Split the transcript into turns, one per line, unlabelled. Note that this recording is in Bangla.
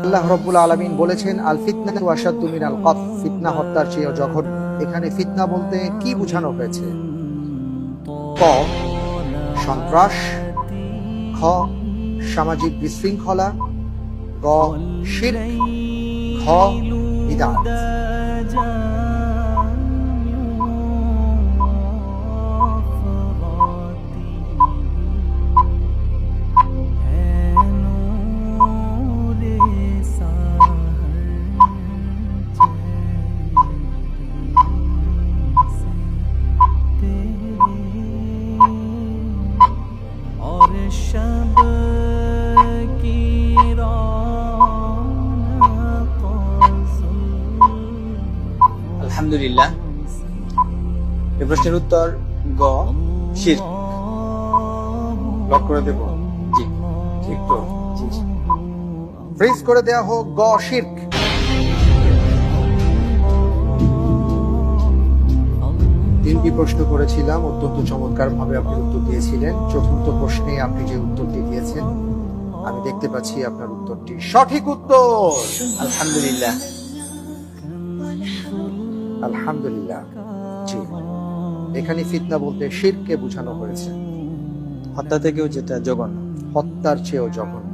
আল্লাহ রাব্বুল আলামিন বলেছেন, আল ফিতনাতু আশাদ্দু মিনাল কতল, ফিতনা হত্যার চেয়ে জঘন্য। এখানে ফিতনা বলতে কি বোঝানো হয়েছে? ক, সন্ত্রাস; খ, সামাজিক বিশৃঙ্খলা; গ, শিরক; খ, বিদআত।
আলহামদুলিল্লাহ। এই প্রশ্নের উত্তর গ, শিরক। লক করে দেব? জি, ঠিক তো? জি জি।
ফ্রিজ করে দেয়া হোক গ, শিরক। তিনটি প্রশ্ন করেছিলাম, অত্যন্ত চমৎকার ভাবে আপনি উত্তর দিয়েছিলেন। চতুর্থ প্রশ্নে আপনি যে উত্তরটি দিয়েছেন, আমি দেখতে পাচ্ছি আপনার উত্তরটি সঠিক উত্তর।
আলহামদুলিল্লাহ।
আলহামদুলিল্লাহ। জি, এখানে ফিতনা বলতে শিরককে বোঝানো হয়েছে।
হত্যা থেকেও যেটা জঘন্য।
হত্যার চেয়েও জঘন্য।